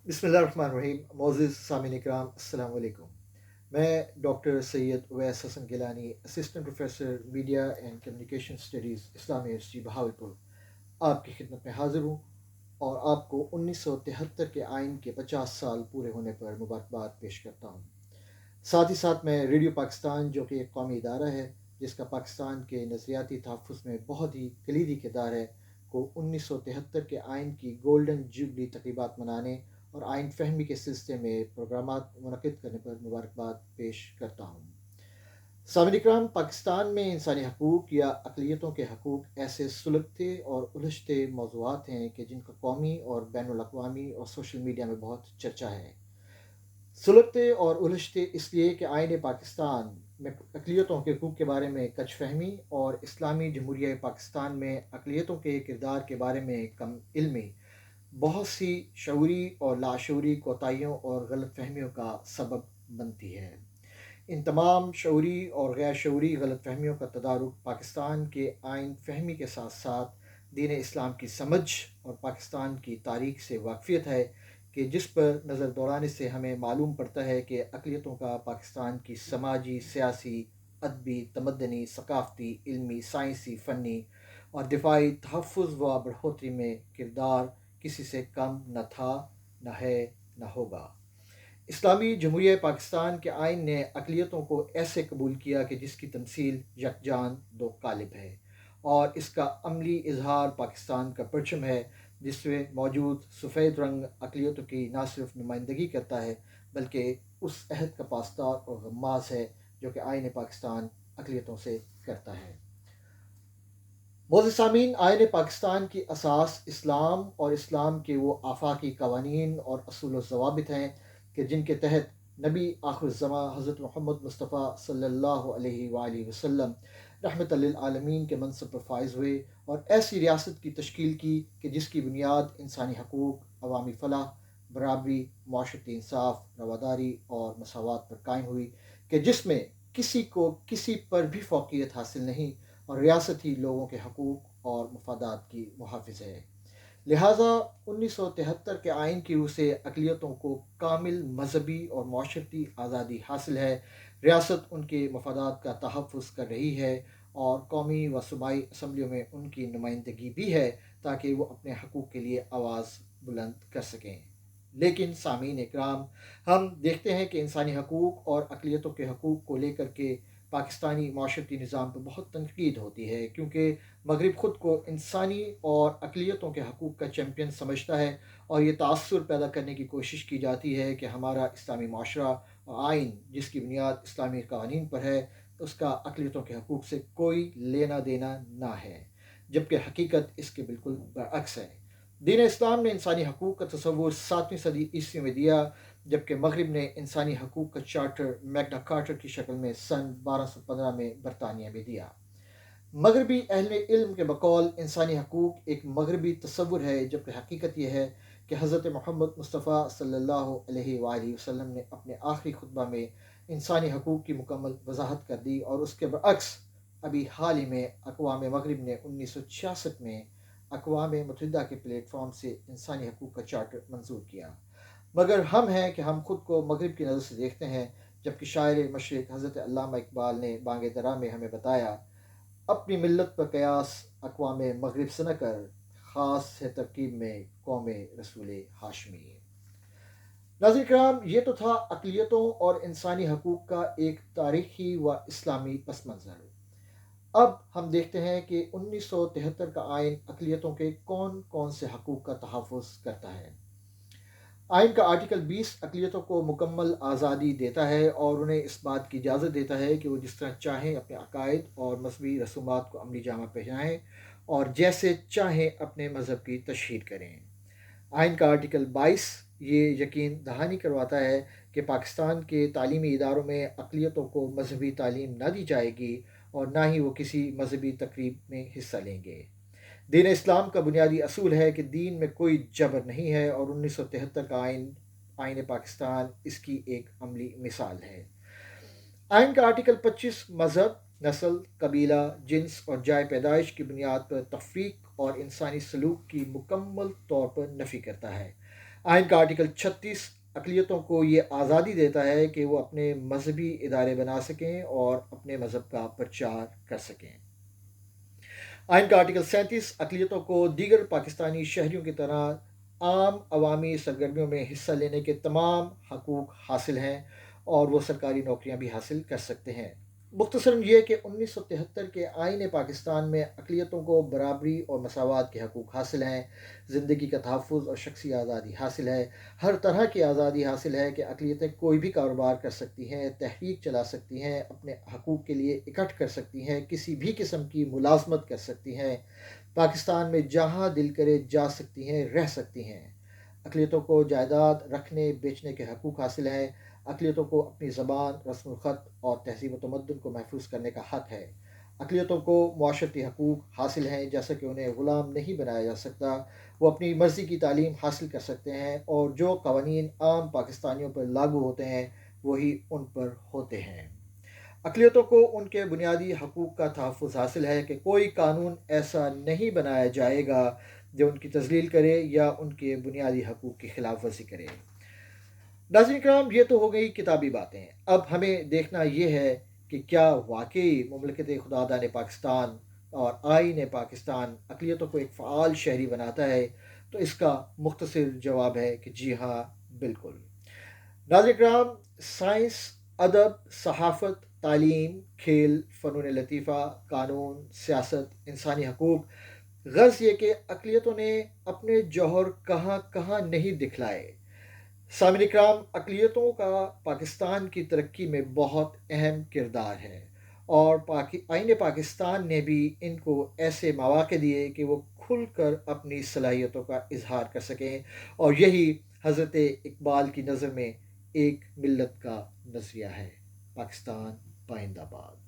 बिस्मिल्लाहिर्रहमानिर्रहीम। मोअज़्ज़िज़ सामीन इकराम, अस्सलाम वालेकुम। मैं doctor Syed Uwais Hasan Gilani, assistant professor media and communication studies, Islamia university Bahawalpur, आपकी खिदमत में हाज़िर हूँ और आपको 1973 के आइन के 50 साल पूरे होने पर मुबारकबाद पेश करता हूँ। साथ ही साथ मैं रेडियो पाकिस्तान, जो कि एक कौमी इदारा है जिसका पाकिस्तान के नज़रियाती तहफ़्फ़ुज़ में बहुत ही कलीदी किरदार है, को 1973 के आइन की गोल्डन जुबली तक़रीबात मनाने और आइन फ़हमी के सिलसिले में प्रोग्रामात मुनक़िद करने पर मुबारकबाद पेश करता हूँ। सामईन इकराम, पाकिस्तान में इंसानी हकूक़ या अक़लियतों के हकूक़ ऐसे सुलगते और उलझते मौज़ूआत हैं कि जिनका कौमी और बैनुल अक़वामी और सोशल मीडिया में बहुत चर्चा है। सुलगते और उलझते इसलिए कि आइन पाकिस्तान में अक़लियतों के हकूक़ के बारे में कच फ़हमी और इस्लामी जमहूरिया पाकिस्तान में अक़लियतों के किरदार के बारे में कम इल्मी बहुत सी शऊरी और लाशऊरी कोताहियों और गलत फ़हमियों का सबब बनती है। इन तमाम शऊरी और गैर शऊरी गलत फ़हमियों का तदारुक पाकिस्तान के आइन फ़हमी के साथ साथ दीन इस्लाम की समझ और पाकिस्तान की तारीख़ से वाक़फ़ियत है, कि जिस पर नज़र दौड़ाने से हमें मालूम पड़ता है कि अक़लियतों का पाकिस्तान की समाजी, सियासी, अदबी, तमद्दनी, सक़ाफ़ती, इल्मी, साइंसी, फ़नी और दिफ़ाई तहफ़्फ़ुज़ व बढ़ोतरी में किरदार किसी से कम न था, न है, न होगा। इस्लामी जमहूरिया पाकिस्तान के आइन ने अक़लियतों को ऐसे कबूल किया कि जिसकी तमसील यकजान दो क़ालिब है और इसका अमली इजहार पाकिस्तान का परचम है, जिसमें मौजूद सफ़ेद रंग अक़लियतों की न सिर्फ नुमाइंदगी करता है बल्कि उस अहद का पासदार और गम्माज़ है जो कि आइन पाकिस्तान अक़लियतों से करता है। मोअज़्ज़िज़ सामीन, आइन पाकिस्तान की असास इस्लाम और इस्लाम के वो आफ़ाक़ी क़वानीन और असूल व ज़वाबित हैं कि जिनके तहत नबी आखिरुज़्ज़मा हज़रत मोहम्मद मुस्तफ़ा सल्लल्लाहु अलैहि वसल्लम रहमतल लिल आलमीन के मनसब पर फ़ाइज़ हुए और ऐसी रियासत की तश्कील की कि जिसकी बुनियाद इंसानी हकूक़, अवामी फ़लाह, बराबरी, माशरती इंसाफ़, रवादारी और मसावात पर कायम हुई, कि जिसमें किसी को किसी पर भी फ़ौक़ियत हासिल नहीं और रियासत ही लोगों के हकूक़ और मफादात की मुहाफ़िज़ है। लिहाजा 1973 के आइन की रूह से अक़लियतों को कामिल मजहबी और माशरती आज़ादी हासिल है। रियासत उनके मफादात का तहफ़्फ़ुज़ कर रही है और कौमी व सूबाई असम्बलियों में उनकी नुमाइंदगी भी है, ताकि वो अपने हकूक़ के लिए आवाज़ बुलंद कर सकें। लेकिन सामीन इकराम, हम देखते हैं कि इंसानी हकूक़ और अक़लियतों के हकूक़ को लेकर के पाकिस्तानी माशरती निज़ाम पर बहुत तनक़ीद होती है, क्योंकि मग़रिब ख़ुद को इंसानी और अक़लियतों के हकूक़ का चैम्पियन समझता है और ये तासुर पैदा करने की कोशिश की जाती है कि हमारा इस्लामी माशरा और आइन, जिसकी बुनियाद इस्लामी क़वानीन पर है, उसका अक़लियतों के हकूक़ से कोई लेना देना ना है, जबकि हकीकत इसके बिल्कुल बरअक्स है। दीन इस्लाम ने इंसानी हकूक़ का तसव्वुर 7वीं सदी ईस्वी में दिया, जबकि मग़रिब ने इंसानी हकूक़ का चार्टर मैग्ना कार्टा की शक्ल में सन 1215 में बरतानिया में दिया। मग़रिबी अहले इल्म के बकौल इंसानी हकूक़ एक मग़रिबी तसव्वुर है, जबकि हकीकत यह है कि हज़रत मोहम्मद मुस्तफ़ा सल्लल्लाहु अलैहि वसल्लम ने अपने आखिरी खुतबा में इंसानी हकूक़ की मुकम्मल वज़ाहत कर दी और उसके बरअक्स अभी हाल ही में अक़वाम मग़रिब ने 1966 में अक़वाम मुत्तहिदा के प्लेटफॉर्म से इंसानी हकूक़ का चार्टर मंजूर किया। मगर हम हैं कि हम खुद को मग़रिब की नज़र से देखते हैं, जबकि शायर मशरिक़ हज़रत अल्लामा इक़बाल ने बांगे दरा में हमें बताया, अपनी मिल्लत पर क़यास अक़वाम मग़रिब से न कर, ख़ास है तरकीब में कौम रसूल हाशमी। नाज़रीन किराम, ये तो था अक़लियतों और इंसानी हकूक़ का एक तारीख़ी व इस्लामी पस मंज़र। अब हम देखते हैं कि 1973 का आइन अक़लियतों के कौन कौन से हकूक़ का तहफ़्फ़ुज़ करता है। आइन का आर्टिकल 20 अक़लियतों को मुकम्मल आज़ादी देता है और उन्हें इस बात की इजाज़त देता है कि वो जिस तरह चाहें अपने अक़ायद और मज़हबी रसूमात को अमली जामा पहनाएँ और जैसे चाहें अपने मज़हब की तशहीर करें। आइन का आर्टिकल 22 ये यकीन दहानी करवाता है कि पाकिस्तान के तालीमी इदारों में अक़लियतों को मज़हबी तालीम न दी जाएगी और ना ही वो किसी मज़हबी तक़रीब में हिस्सा लेंगे। दीन इस्लाम का बुनियादी असूल है कि दीन में कोई जबर नहीं है और 1973 का आइन पाकिस्तान इसकी एक अमली मिसाल है। आइन का आर्टिकल 25 मज़हब, नस्ल, कबीला, जिन्स और जाए पैदाइश की बुनियाद पर तफ़रीक़ और इंसानी सलूक की मुकम्मल तौर पर नफ़ी करता है। آئین کا آرٹیکل 36 اقلیتوں کو یہ آزادی دیتا ہے کہ وہ اپنے مذہبی ادارے بنا سکیں اور اپنے مذہب کا پرچار کر سکیں۔ آئین کا آرٹیکل 37 اقلیتوں کو دیگر پاکستانی شہریوں کی طرح عام عوامی سرگرمیوں میں حصہ لینے کے تمام حقوق حاصل ہیں اور وہ سرکاری نوکریاں بھی حاصل کر سکتے ہیں۔ مختصراً یہ کہ 1973 کے آئین پاکستان میں اقلیتوں کو برابری اور مساوات کے حقوق حاصل ہیں، زندگی کا تحفظ اور شخصی آزادی حاصل ہے، ہر طرح کی آزادی حاصل ہے کہ اقلیتیں کوئی بھی کاروبار کر سکتی ہیں، تحریک چلا سکتی ہیں، اپنے حقوق کے لیے اکٹھ کر سکتی ہیں، کسی بھی قسم کی ملازمت کر سکتی ہیں، پاکستان میں جہاں دل کرے جا سکتی ہیں، رہ سکتی ہیں۔ اقلیتوں کو جائیداد رکھنے بیچنے کے حقوق حاصل ہیں۔ اقلیتوں کو اپنی زبان، رسم الخط اور تہذیب و تمدن کو محفوظ کرنے کا حق ہے۔ اقلیتوں کو معاشرتی حقوق حاصل ہیں، جیسا کہ انہیں غلام نہیں بنایا جا سکتا، وہ اپنی مرضی کی تعلیم حاصل کر سکتے ہیں اور جو قوانین عام پاکستانیوں پر لاگو ہوتے ہیں وہی ان پر ہوتے ہیں۔ اقلیتوں کو ان کے بنیادی حقوق کا تحفظ حاصل ہے کہ کوئی قانون ایسا نہیں بنایا جائے گا جو ان کی تذلیل کرے یا ان کے بنیادی حقوق کی خلاف ورزی کرے۔ ناظرین کرام، یہ تو ہو گئی کتابی باتیں۔ اب ہمیں دیکھنا یہ ہے کہ کیا واقعی مملکت خداداد پاکستان اور آئین پاکستان اقلیتوں کو ایک فعال شہری بناتا ہے؟ تو اس کا مختصر جواب ہے کہ جی ہاں، بالکل۔ ناظرین کرام، سائنس، ادب، صحافت، تعلیم، کھیل، فنون لطیفہ، قانون، سیاست، انسانی حقوق، غرض یہ کہ اقلیتوں نے اپنے جوہر کہاں کہاں نہیں دکھلائے۔ سامعین کرام، اقلیتوں کا پاکستان کی ترقی میں بہت اہم کردار ہے اور آئین پاکستان نے بھی ان کو ایسے مواقع دیے کہ وہ کھل کر اپنی صلاحیتوں کا اظہار کر سکیں، اور یہی حضرت اقبال کی نظر میں ایک ملت کا نظریہ ہے۔ پاکستان پائندہ باد۔